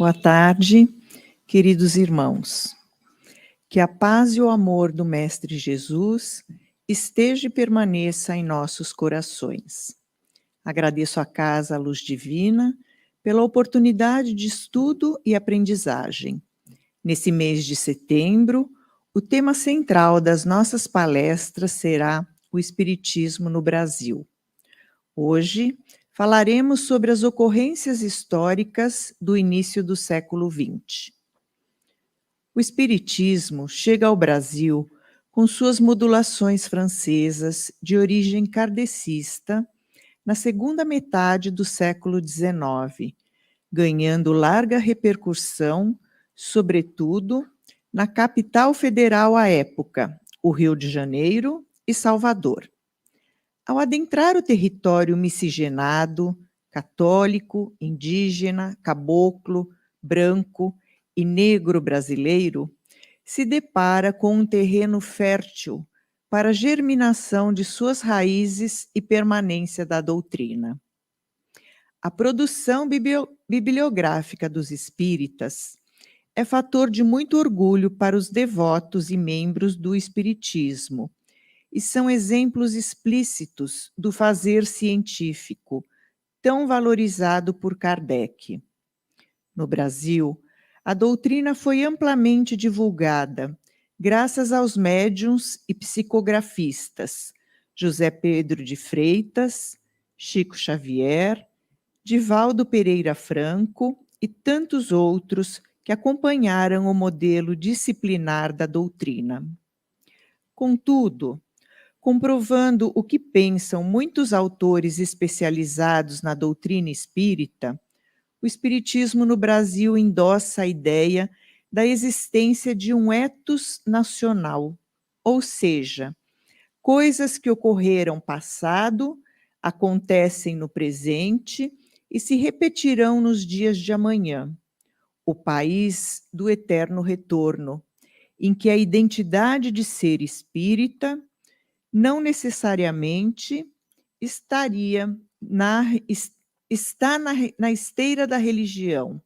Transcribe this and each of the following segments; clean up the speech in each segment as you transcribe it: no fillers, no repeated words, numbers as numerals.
Boa tarde, queridos irmãos. Que a paz e o amor do Mestre Jesus esteja e permaneça em nossos corações. Agradeço à Casa Luz Divina pela oportunidade de estudo e aprendizagem. Nesse mês de setembro, o tema central das nossas palestras será o Espiritismo no Brasil. Hoje, falaremos sobre as ocorrências históricas do início do século XX. O Espiritismo chega ao Brasil com suas modulações francesas de origem kardecista na segunda metade do século XIX, ganhando larga repercussão, sobretudo na capital federal à época, o Rio de Janeiro e Salvador. Ao adentrar o território miscigenado, católico, indígena, caboclo, branco e negro brasileiro, se depara com um terreno fértil para a germinação de suas raízes e permanência da doutrina. A produção bibliográfica dos espíritas é fator de muito orgulho para os devotos e membros do espiritismo, e são exemplos explícitos do fazer científico, tão valorizado por Kardec. No Brasil, a doutrina foi amplamente divulgada, graças aos médiuns e psicografistas José Pedro de Freitas, Chico Xavier, Divaldo Pereira Franco e tantos outros que acompanharam o modelo disciplinar da doutrina. Contudo, comprovando o que pensam muitos autores especializados na doutrina espírita, o Espiritismo no Brasil endossa a ideia da existência de um ethos nacional, ou seja, coisas que ocorreram passado, acontecem no presente e se repetirão nos dias de amanhã. O país do eterno retorno, em que a identidade de ser espírita não necessariamente está na esteira da religião,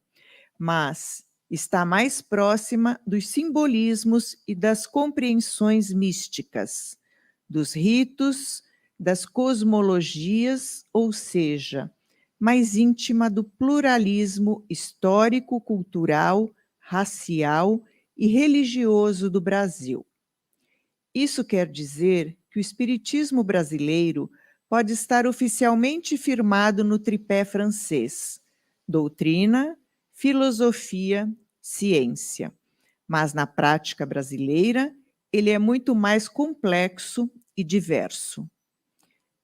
mas está mais próxima dos simbolismos e das compreensões místicas, dos ritos, das cosmologias, ou seja, mais íntima do pluralismo histórico, cultural, racial e religioso do Brasil. Isso quer dizer que o espiritismo brasileiro pode estar oficialmente firmado no tripé francês: doutrina, filosofia, ciência. Mas na prática brasileira, ele é muito mais complexo e diverso.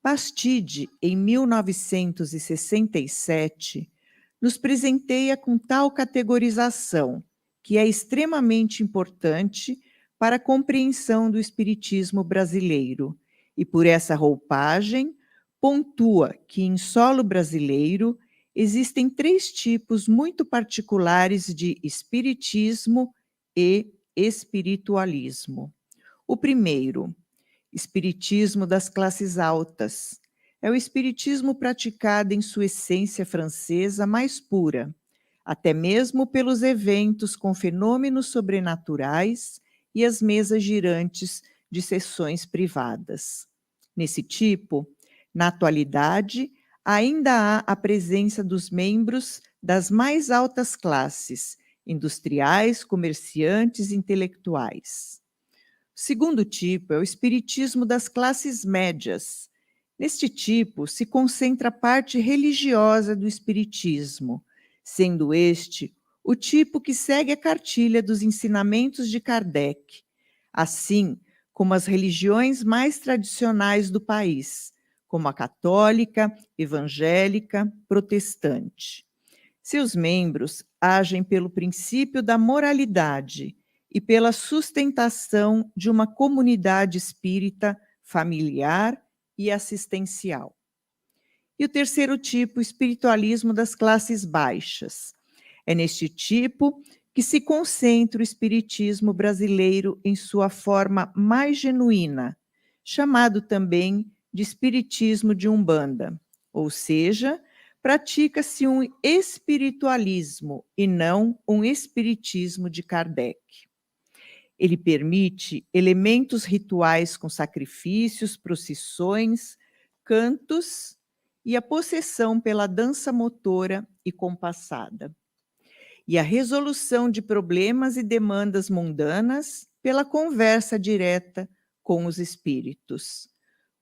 Bastide, em 1967, nos presenteia com tal categorização, que é extremamente importante para a compreensão do espiritismo brasileiro, e por essa roupagem pontua que em solo brasileiro existem 3 tipos muito particulares de espiritismo e espiritualismo. O primeiro, espiritismo das classes altas, é o espiritismo praticado em sua essência francesa mais pura, até mesmo pelos eventos com fenômenos sobrenaturais e as mesas girantes de sessões privadas. Nesse tipo, na atualidade, ainda há a presença dos membros das mais altas classes, industriais, comerciantes e intelectuais. O segundo tipo é o espiritismo das classes médias. Neste tipo, se concentra a parte religiosa do espiritismo, sendo este o tipo que segue a cartilha dos ensinamentos de Kardec, assim como as religiões mais tradicionais do país, como a católica, evangélica, protestante. Seus membros agem pelo princípio da moralidade e pela sustentação de uma comunidade espírita familiar e assistencial. E o terceiro tipo, o espiritualismo das classes baixas. É neste tipo que se concentra o espiritismo brasileiro em sua forma mais genuína, chamado também de espiritismo de Umbanda, ou seja, pratica-se um espiritualismo e não um espiritismo de Kardec. Ele permite elementos rituais com sacrifícios, procissões, cantos e a possessão pela dança motora e compassada. E a resolução de problemas e demandas mundanas pela conversa direta com os espíritos.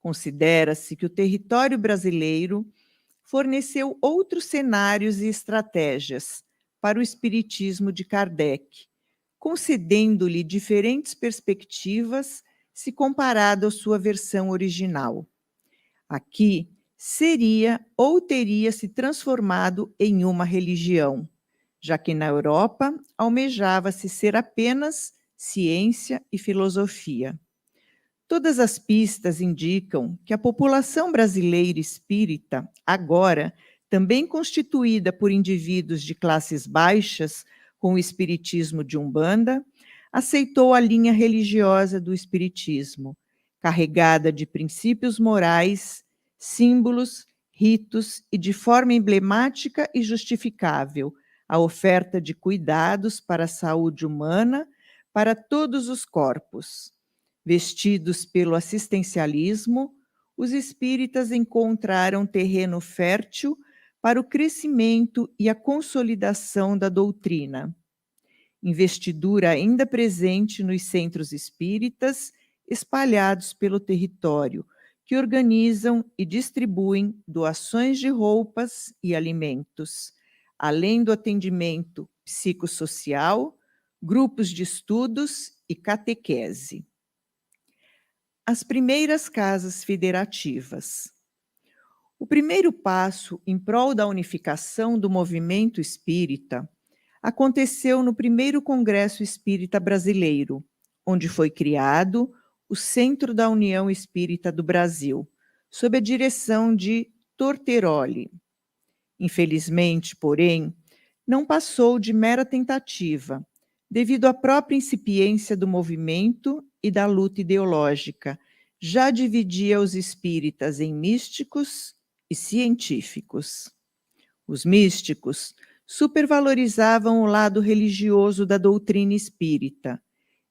Considera-se que o território brasileiro forneceu outros cenários e estratégias para o espiritismo de Kardec, concedendo-lhe diferentes perspectivas se comparado à sua versão original. Aqui seria ou teria se transformado em uma religião, já que na Europa almejava-se ser apenas ciência e filosofia. Todas as pistas indicam que a população brasileira espírita, agora também constituída por indivíduos de classes baixas com o espiritismo de Umbanda, aceitou a linha religiosa do espiritismo, carregada de princípios morais, símbolos, ritos e de forma emblemática e justificável, a oferta de cuidados para a saúde humana para todos os corpos. Vestidos pelo assistencialismo, os espíritas encontraram terreno fértil para o crescimento e a consolidação da doutrina. Investidura ainda presente nos centros espíritas espalhados pelo território, que organizam e distribuem doações de roupas e alimentos, além do atendimento psicossocial, grupos de estudos e catequese. As primeiras casas federativas. O primeiro passo em prol da unificação do movimento espírita aconteceu no primeiro Congresso Espírita Brasileiro, onde foi criado o Centro da União Espírita do Brasil, sob a direção de Torteroli. Infelizmente, porém, não passou de mera tentativa, devido à própria incipiência do movimento e da luta ideológica, já dividia os espíritas em místicos e científicos. Os místicos supervalorizavam o lado religioso da doutrina espírita,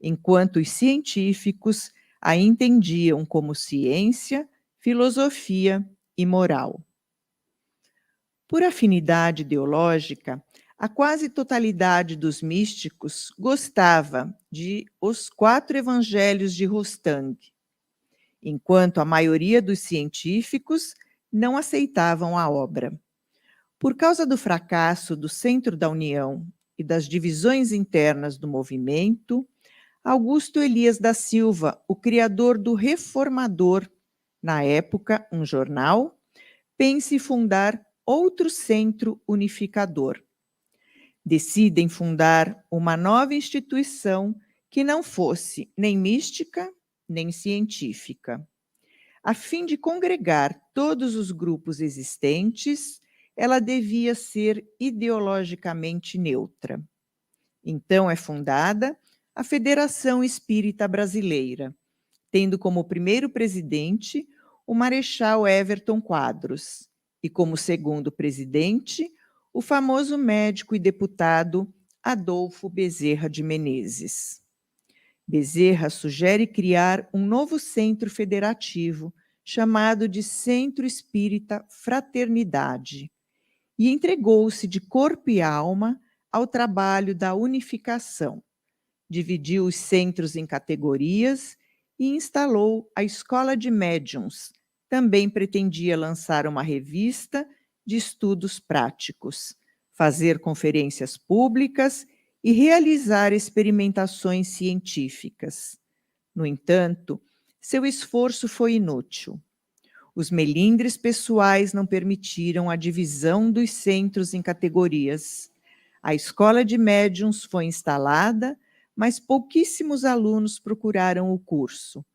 enquanto os científicos a entendiam como ciência, filosofia e moral. Por afinidade ideológica, a quase totalidade dos místicos gostava de Os Quatro Evangelhos de Rostang, enquanto a maioria dos científicos não aceitavam a obra. Por causa do fracasso do Centro da União e das divisões internas do movimento, Augusto Elias da Silva, o criador do Reformador, na época um jornal, pensa em fundar outro centro unificador. Decidem fundar uma nova instituição que não fosse nem mística, nem científica. A fim de congregar todos os grupos existentes, ela devia ser ideologicamente neutra. Então é fundada a Federação Espírita Brasileira, tendo como primeiro presidente o Marechal Everton Quadros e como segundo presidente o famoso médico e deputado Adolfo Bezerra de Menezes. Bezerra sugere criar um novo centro federativo, chamado de Centro Espírita Fraternidade, e entregou-se de corpo e alma ao trabalho da unificação. Dividiu os centros em categorias e instalou a Escola de Médiuns. Também pretendia lançar uma revista de estudos práticos, fazer conferências públicas e realizar experimentações científicas. No entanto, seu esforço foi inútil. Os melindres pessoais não permitiram a divisão dos centros em categorias. A escola de médiuns foi instalada, mas pouquíssimos alunos procuraram o curso.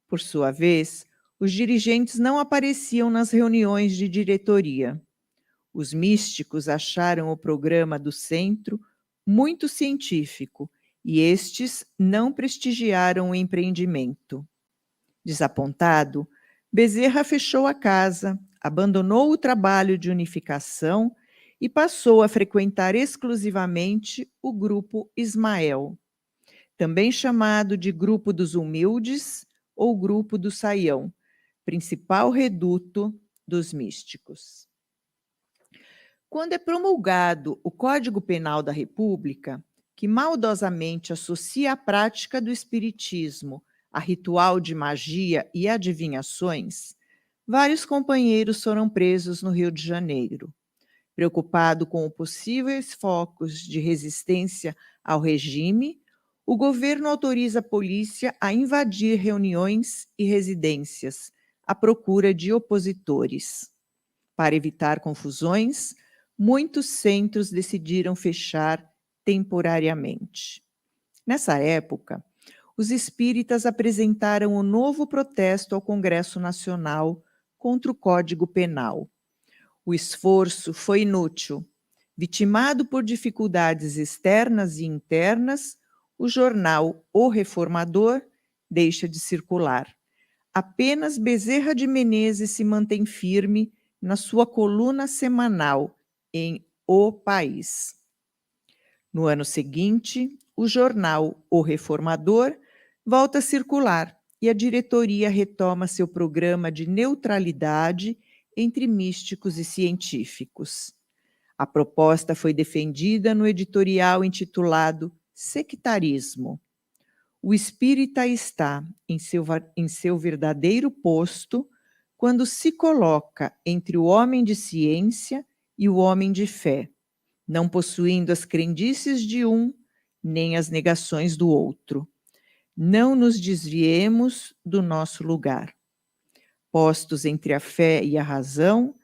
Por sua vez, os dirigentes não apareciam nas reuniões de diretoria. Os místicos acharam o programa do centro muito científico e estes não prestigiaram o empreendimento. Desapontado, Bezerra fechou a casa, abandonou o trabalho de unificação e passou a frequentar exclusivamente o Grupo Ismael, também chamado de Grupo dos Humildes ou Grupo do Saião, principal reduto dos místicos. Quando é promulgado o Código Penal da República, que maldosamente associa a prática do espiritismo a ritual de magia e adivinhações, vários companheiros foram presos no Rio de Janeiro. Preocupado com possíveis focos de resistência ao regime, o governo autoriza a polícia a invadir reuniões e residências à procura de opositores. Para evitar confusões, muitos centros decidiram fechar temporariamente. Nessa época, os espíritas apresentaram um novo protesto ao Congresso Nacional contra o Código Penal. O esforço foi inútil. Vitimado por dificuldades externas e internas, o jornal O Reformador deixa de circular. Apenas Bezerra de Menezes se mantém firme na sua coluna semanal em O País. No ano seguinte, o jornal O Reformador volta a circular e a diretoria retoma seu programa de neutralidade entre místicos e científicos. A proposta foi defendida no editorial intitulado Sectarismo. O espírita está em seu verdadeiro posto quando se coloca entre o homem de ciência e o homem de fé, não possuindo as crendices de um, nem as negações do outro. Não nos desviemos do nosso lugar. Postos entre a fé e a razão,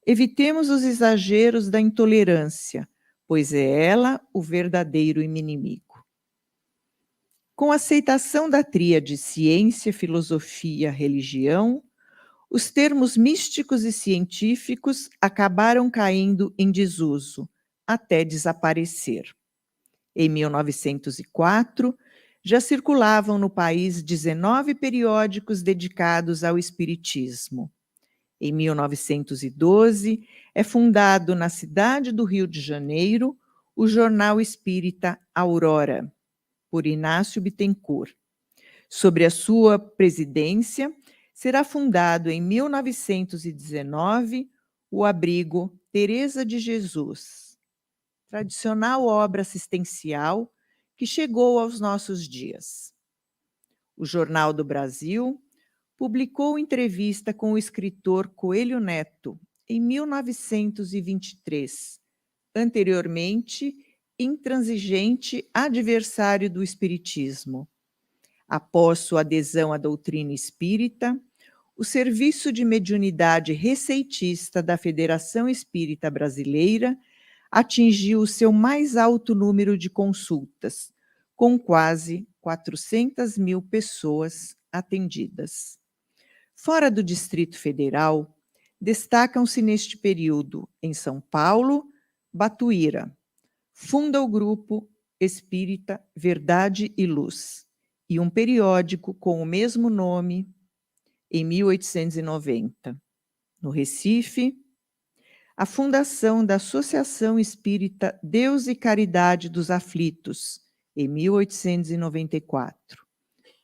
evitemos os exageros da intolerância, pois é ela o verdadeiro inimigo. Com a aceitação da tríade ciência, filosofia, religião, os termos místicos e científicos acabaram caindo em desuso, até desaparecer. Em 1904, já circulavam no país 19 periódicos dedicados ao espiritismo. Em 1912, é fundado na cidade do Rio de Janeiro o jornal espírita Aurora, por Inácio Bittencourt. Sob a sua presidência, será fundado em 1919 o abrigo Teresa de Jesus, tradicional obra assistencial que chegou aos nossos dias. O Jornal do Brasil publicou entrevista com o escritor Coelho Neto em 1923, anteriormente intransigente adversário do espiritismo. Após sua adesão à doutrina espírita, o Serviço de Mediunidade Receitista da Federação Espírita Brasileira atingiu o seu mais alto número de consultas, com quase 400 mil pessoas atendidas. Fora do Distrito Federal, destacam-se neste período, em São Paulo, Batuíra. Funda o grupo espírita Verdade e Luz e um periódico com o mesmo nome em 1890. No Recife, a fundação da Associação Espírita Deus e Caridade dos Aflitos, em 1894.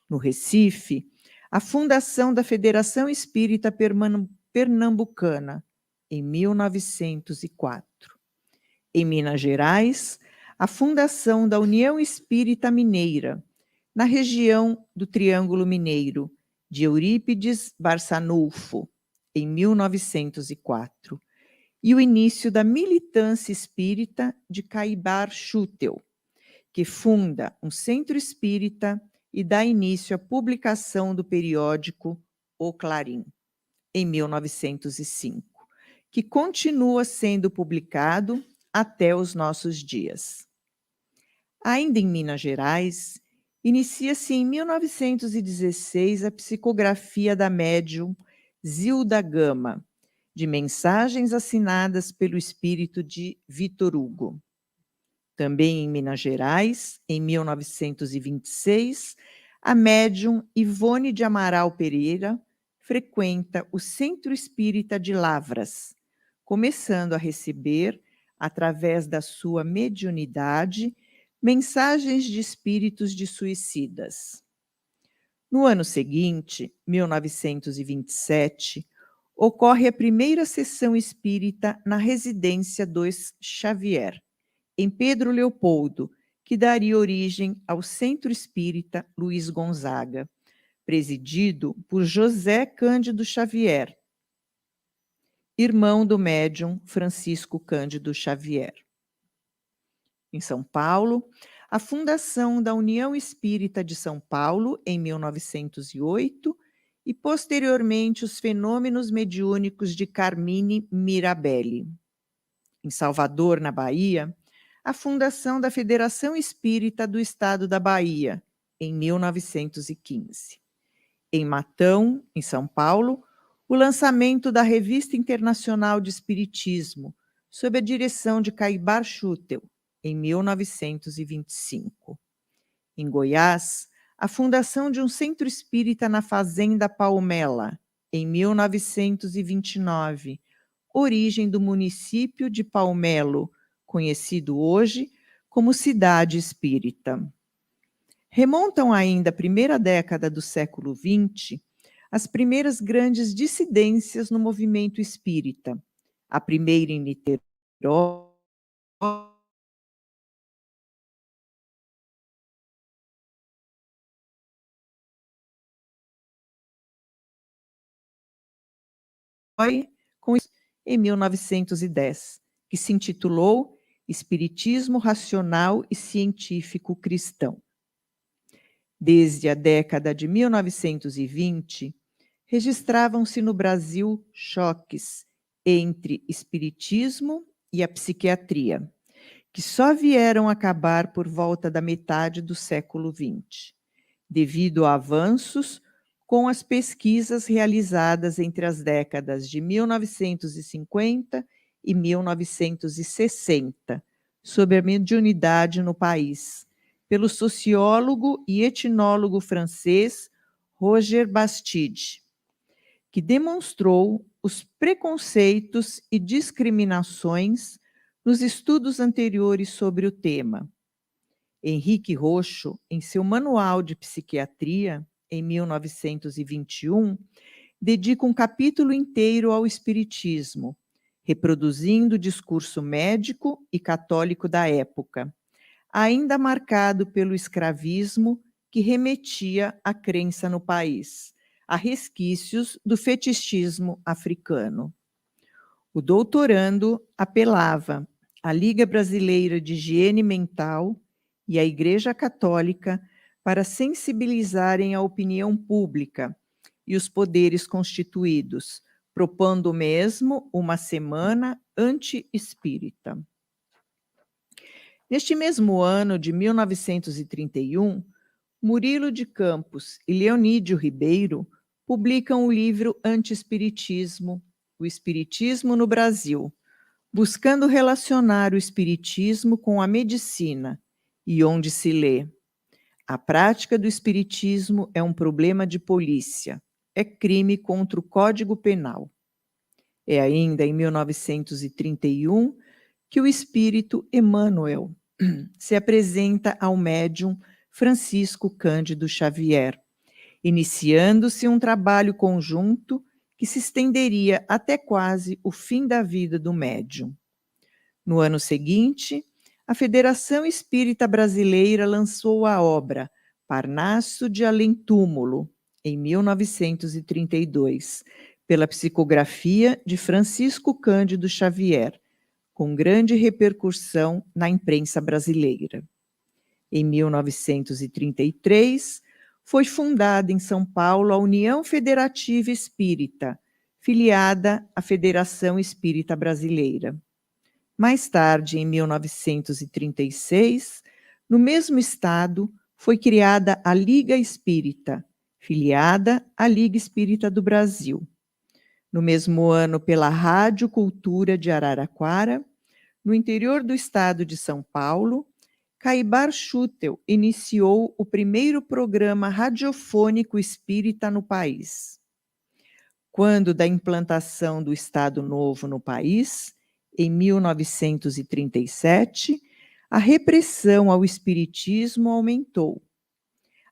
No Recife, a fundação da Federação Espírita Pernambucana, em 1904. Em Minas Gerais, a fundação da União Espírita Mineira, na região do Triângulo Mineiro, de Eurípides Barçanufo, em 1904, e o início da militância espírita de Caibar Schutel, que funda um centro espírita e dá início à publicação do periódico O Clarim, em 1905, que continua sendo publicado até os nossos dias. Ainda em Minas Gerais, inicia-se em 1916 a psicografia da médium Zilda Gama, de mensagens assinadas pelo espírito de Vitor Hugo. Também em Minas Gerais, em 1926, a médium Ivone de Amaral Pereira frequenta o Centro Espírita de Lavras, começando a receber, através da sua mediunidade, mensagens de espíritos de suicidas. No ano seguinte, 1927, ocorre a primeira sessão espírita na residência dos Xavier, em Pedro Leopoldo, que daria origem ao Centro Espírita Luiz Gonzaga, presidido por José Cândido Xavier, irmão do médium Francisco Cândido Xavier. Em São Paulo, a fundação da União Espírita de São Paulo, em 1908, e posteriormente os fenômenos mediúnicos de Carmine Mirabelli. Em Salvador, na Bahia, a fundação da Federação Espírita do Estado da Bahia, em 1915. Em Matão, em São Paulo, o lançamento da Revista Internacional de Espiritismo, sob a direção de Caibar Schutel, em 1925. Em Goiás, a fundação de um centro espírita na Fazenda Palmela, em 1929, origem do município de Palmelo, conhecido hoje como Cidade Espírita. Remontam ainda à primeira década do século XX as primeiras grandes dissidências no movimento espírita, a primeira em Niterói, em 1910, que se intitulou Espiritismo Racional e Científico Cristão. Desde a década de 1920, registravam-se no Brasil choques entre espiritismo e a psiquiatria, que só vieram acabar por volta da metade do século XX, devido a avanços com as pesquisas realizadas entre as décadas de 1950 e 1960 sobre a mediunidade no país, pelo sociólogo e etnólogo francês Roger Bastide, que demonstrou os preconceitos e discriminações nos estudos anteriores sobre o tema. Henrique Rocho, em seu Manual de Psiquiatria, em 1921, dedica um capítulo inteiro ao espiritismo, reproduzindo o discurso médico e católico da época, ainda marcado pelo escravismo que remetia à crença no país, a resquícios do fetichismo africano. O doutorando apelava à Liga Brasileira de Higiene Mental e à Igreja Católica para sensibilizarem a opinião pública e os poderes constituídos, propondo mesmo uma semana anti-espírita. Neste mesmo ano de 1931, Murilo de Campos e Leonídio Ribeiro publicam o livro Anti-Espiritismo, o Espiritismo no Brasil, buscando relacionar o espiritismo com a medicina, e onde se lê: a prática do espiritismo é um problema de polícia, é crime contra o Código Penal. É ainda em 1931 que o espírito Emmanuel se apresenta ao médium Francisco Cândido Xavier, iniciando-se um trabalho conjunto que se estenderia até quase o fim da vida do médium. No ano seguinte, a Federação Espírita Brasileira lançou a obra Parnaso de Além-Túmulo, em 1932, pela psicografia de Francisco Cândido Xavier, com grande repercussão na imprensa brasileira. Em 1933, foi fundada em São Paulo a União Federativa Espírita, filiada à Federação Espírita Brasileira. Mais tarde, em 1936, no mesmo estado, foi criada a Liga Espírita, filiada à Liga Espírita do Brasil. No mesmo ano, pela Rádio Cultura de Araraquara, no interior do estado de São Paulo, Caibar Schutel iniciou o primeiro programa radiofônico espírita no país. quando da implantação do Estado Novo no país, em 1937, a repressão ao espiritismo aumentou.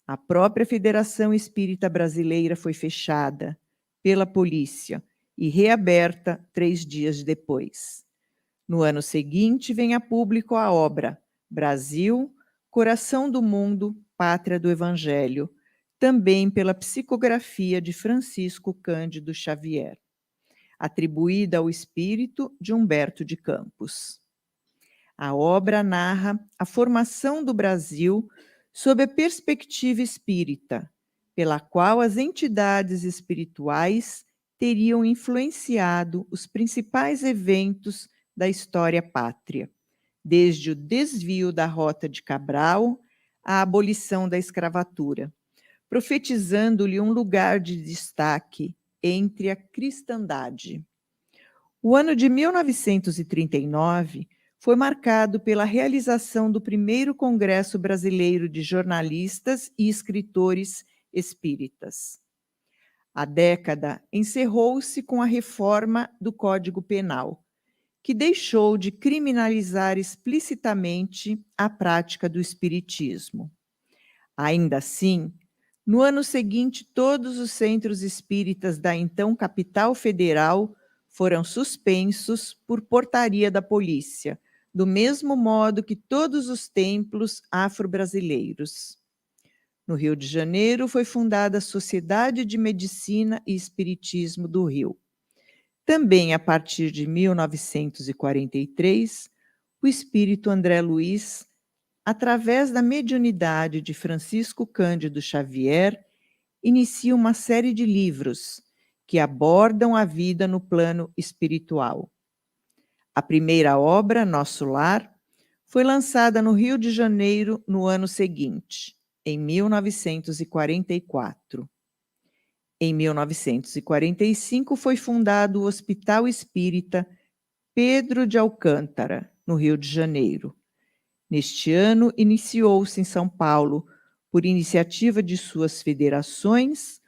A própria Federação Espírita Brasileira foi fechada pela polícia e reaberta 3 dias depois. No ano seguinte, vem a público a obra Brasil, Coração do Mundo, Pátria do Evangelho, também pela psicografia de Francisco Cândido Xavier, atribuída ao espírito de Humberto de Campos. A obra narra a formação do Brasil sob a perspectiva espírita, pela qual as entidades espirituais teriam influenciado os principais eventos da história pátria, desde o desvio da Rota de Cabral à abolição da escravatura, profetizando-lhe um lugar de destaque entre a cristandade. O ano de 1939 foi marcado pela realização do primeiro Congresso Brasileiro de Jornalistas e Escritores Espíritas. A década encerrou-se com a reforma do Código Penal, que deixou de criminalizar explicitamente a prática do espiritismo. Ainda assim, no ano seguinte, todos os centros espíritas da então capital federal foram suspensos por portaria da polícia, do mesmo modo que todos os templos afro-brasileiros. No Rio de Janeiro, foi fundada a Sociedade de Medicina e Espiritismo do Rio. Também a partir de 1943, o espírito André Luiz, através da mediunidade de Francisco Cândido Xavier, inicia uma série de livros que abordam a vida no plano espiritual. A primeira obra, Nosso Lar, foi lançada no Rio de Janeiro no ano seguinte, em 1944. Em 1945, foi fundado o Hospital Espírita Pedro de Alcântara, no Rio de Janeiro. Neste ano, iniciou-se em São Paulo, por iniciativa de suas federações,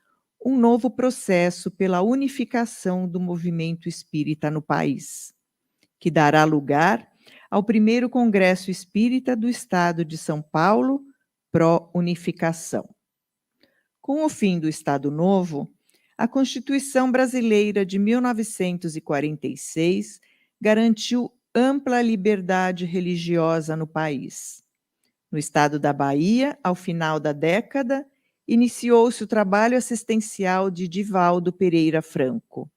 um novo processo pela unificação do movimento espírita no país, que dará lugar ao primeiro Congresso Espírita do Estado de São Paulo, pró-unificação. Com o fim do Estado Novo, a Constituição Brasileira de 1946 garantiu ampla liberdade religiosa no país. No estado da Bahia, ao final da década, iniciou-se o trabalho assistencial de Divaldo Pereira Franco.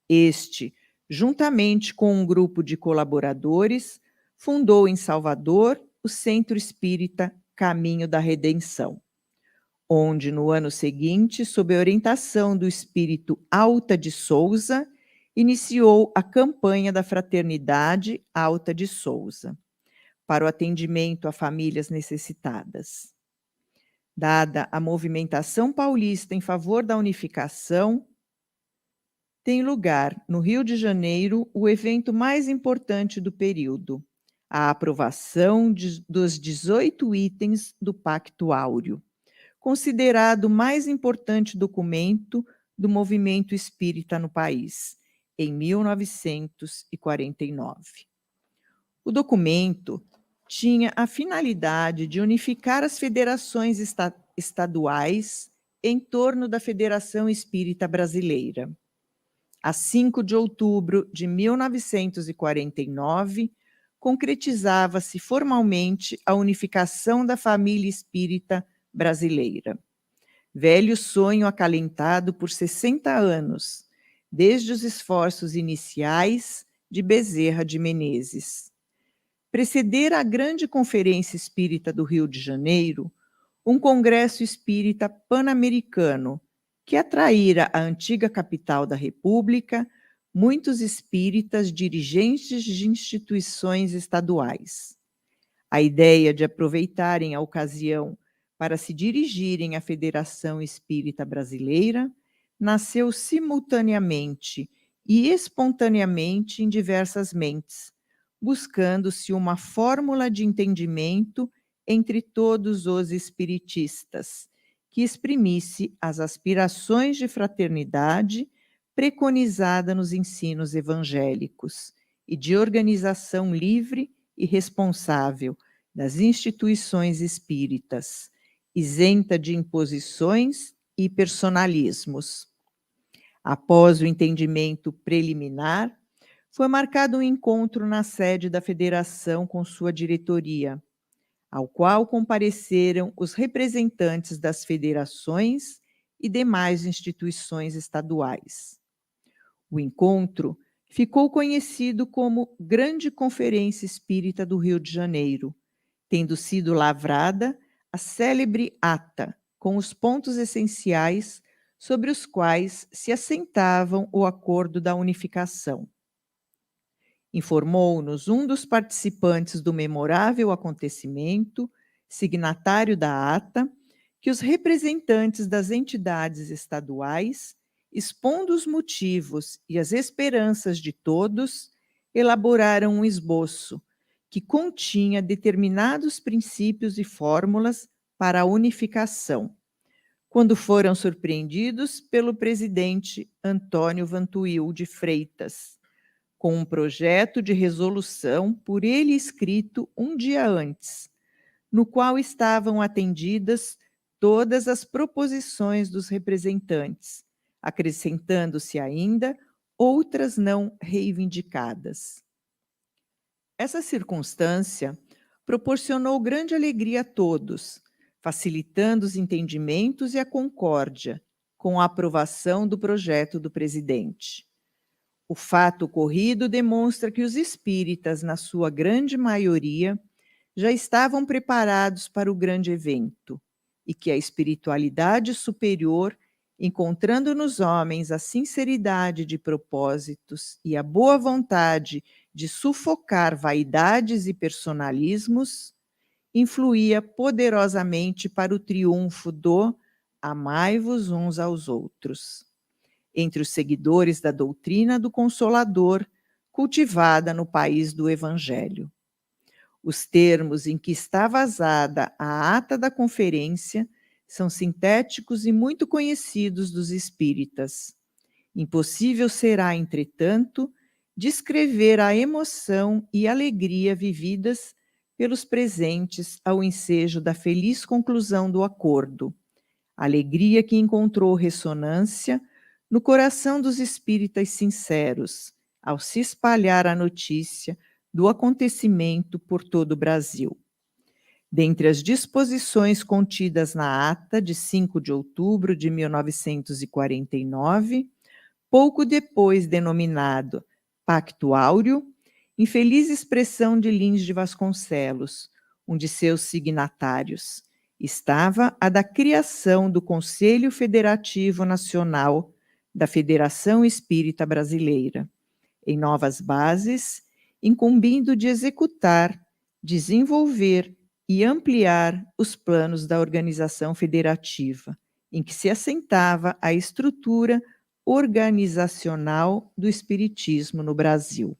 Este, juntamente com um grupo de colaboradores, fundou em Salvador o Centro Espírita Caminho da Redenção, onde, no ano seguinte, sob a orientação do espírito Alta de Souza, iniciou a campanha da Fraternidade Alta de Souza, para o atendimento a famílias necessitadas. Dada a movimentação paulista em favor da unificação, tem lugar, no Rio de Janeiro, o evento mais importante do período, a aprovação dos 18 itens do Pacto Áureo, considerado o mais importante documento do movimento espírita no país, em 1949. O documento tinha a finalidade de unificar as federações estaduais em torno da Federação Espírita Brasileira. A 5 de outubro de 1949, concretizava-se formalmente a unificação da família espírita brasileira. Velho sonho acalentado por 60 anos, desde os esforços iniciais de Bezerra de Menezes. Precedera a grande Conferência Espírita do Rio de Janeiro, um congresso espírita pan-americano, que atraíra à antiga capital da República muitos espíritas dirigentes de instituições estaduais. A ideia de aproveitarem a ocasião para se dirigirem à Federação Espírita Brasileira nasceu simultaneamente e espontaneamente em diversas mentes, buscando-se uma fórmula de entendimento entre todos os espiritistas, que exprimisse as aspirações de fraternidade preconizada nos ensinos evangélicos e de organização livre e responsável das instituições espíritas, isenta de imposições e personalismos. Após o entendimento preliminar, foi marcado um encontro na sede da Federação com sua diretoria, ao qual compareceram os representantes das federações e demais instituições estaduais. O encontro ficou conhecido como Grande Conferência Espírita do Rio de Janeiro, tendo sido lavrada a célebre ata com os pontos essenciais sobre os quais se assentavam o acordo da unificação. Informou-nos um dos participantes do memorável acontecimento, signatário da ata, que os representantes das entidades estaduais, expondo os motivos e as esperanças de todos, elaboraram um esboço que continha determinados princípios e fórmulas para a unificação, quando foram surpreendidos pelo presidente Antônio Vantuil de Freitas, com um projeto de resolução por ele escrito um dia antes, no qual estavam atendidas todas as proposições dos representantes, acrescentando-se ainda outras não reivindicadas. Essa circunstância proporcionou grande alegria a todos, facilitando os entendimentos e a concórdia, com a aprovação do projeto do presidente. O fato ocorrido demonstra que os espíritas, na sua grande maioria, já estavam preparados para o grande evento e que a espiritualidade superior, encontrando nos homens a sinceridade de propósitos e a boa vontade de sufocar vaidades e personalismos, influía poderosamente para o triunfo do amai-vos uns aos outros entre os seguidores da doutrina do Consolador, cultivada no país do Evangelho. Os termos em que está vazada a ata da conferência são sintéticos e muito conhecidos dos espíritas. Impossível será, entretanto, descrever a emoção e alegria vividas pelos presentes ao ensejo da feliz conclusão do acordo, alegria que encontrou ressonância no coração dos espíritas sinceros, ao se espalhar a notícia do acontecimento por todo o Brasil. Dentre as disposições contidas na ata de 5 de outubro de 1949, pouco depois denominado Pacto Áureo, infeliz expressão de Lins de Vasconcelos, um de seus signatários, estava a da criação do Conselho Federativo Nacional da Federação Espírita Brasileira, em novas bases, incumbindo de executar, desenvolver e ampliar os planos da organização federativa, em que se assentava a estrutura organizacional do Espiritismo no Brasil.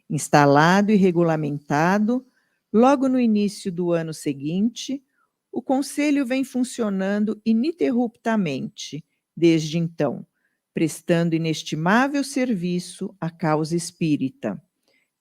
Instalado e regulamentado, logo no início do ano seguinte, o Conselho vem funcionando ininterruptamente, desde então, prestando inestimável serviço à causa espírita,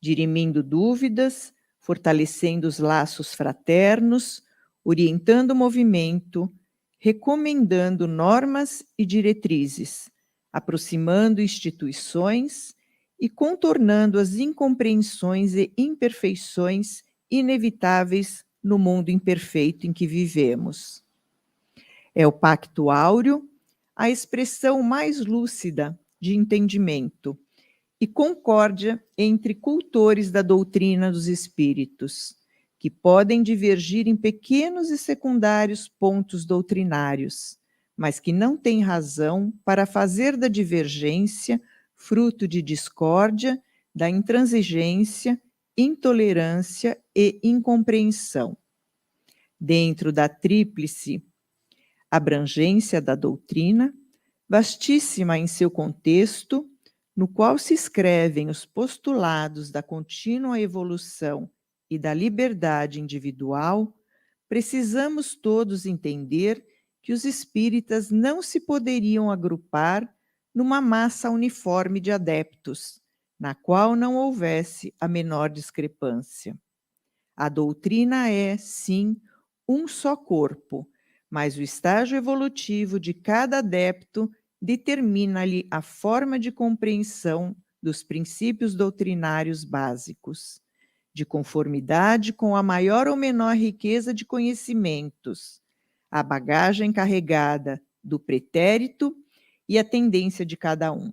dirimindo dúvidas, fortalecendo os laços fraternos, orientando o movimento, recomendando normas e diretrizes, aproximando instituições e contornando as incompreensões e imperfeições inevitáveis no mundo imperfeito em que vivemos. É o Pacto Áureo a expressão mais lúcida de entendimento e concórdia entre cultores da doutrina dos espíritos, que podem divergir em pequenos e secundários pontos doutrinários, mas que não têm razão para fazer da divergência fruto de discórdia, da intransigência, intolerância e incompreensão. Dentro da tríplice abrangência da doutrina, vastíssima em seu contexto, no qual se escrevem os postulados da contínua evolução e da liberdade individual, precisamos todos entender que os espíritas não se poderiam agrupar numa massa uniforme de adeptos, na qual não houvesse a menor discrepância. A doutrina é, sim, um só corpo, mas o estágio evolutivo de cada adepto determina-lhe a forma de compreensão dos princípios doutrinários básicos, de conformidade com a maior ou menor riqueza de conhecimentos, a bagagem carregada do pretérito e a tendência de cada um.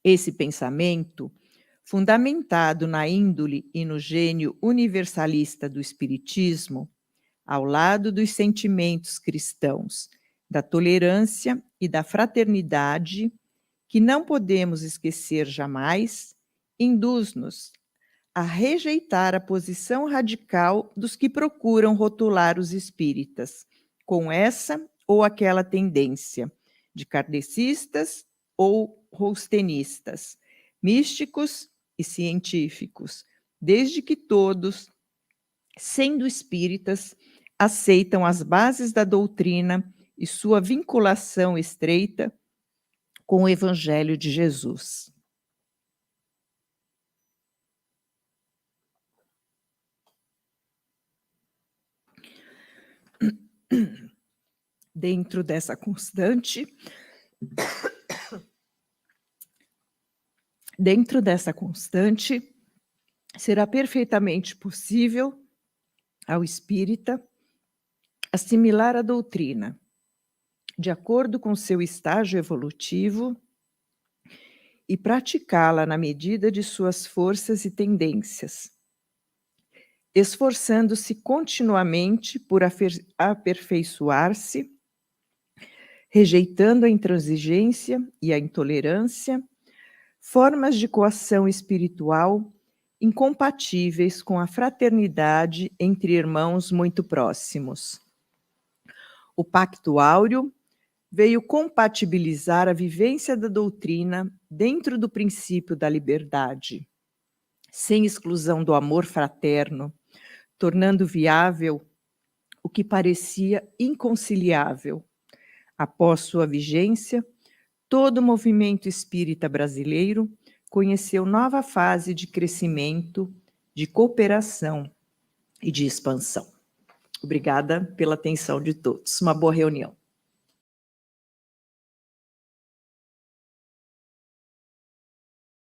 Esse pensamento, fundamentado na índole e no gênio universalista do Espiritismo, ao lado dos sentimentos cristãos, da tolerância e da fraternidade, que não podemos esquecer jamais, induz-nos a rejeitar a posição radical dos que procuram rotular os espíritas com essa ou aquela tendência, de kardecistas ou holstenistas, místicos e científicos, desde que todos, sendo espíritas, aceitam as bases da doutrina e sua vinculação estreita com o Evangelho de Jesus. Dentro dessa constante, será perfeitamente possível ao espírita assimilar a doutrina, de acordo com seu estágio evolutivo, e praticá-la na medida de suas forças e tendências, esforçando-se continuamente por aperfeiçoar-se, rejeitando a intransigência e a intolerância, formas de coação espiritual incompatíveis com a fraternidade entre irmãos muito próximos. O Pacto Áureo veio compatibilizar a vivência da doutrina dentro do princípio da liberdade, sem exclusão do amor fraterno, tornando viável o que parecia inconciliável. Após sua vigência, todo o movimento espírita brasileiro conheceu nova fase de crescimento, de cooperação e de expansão. Obrigada pela atenção de todos. Uma boa reunião.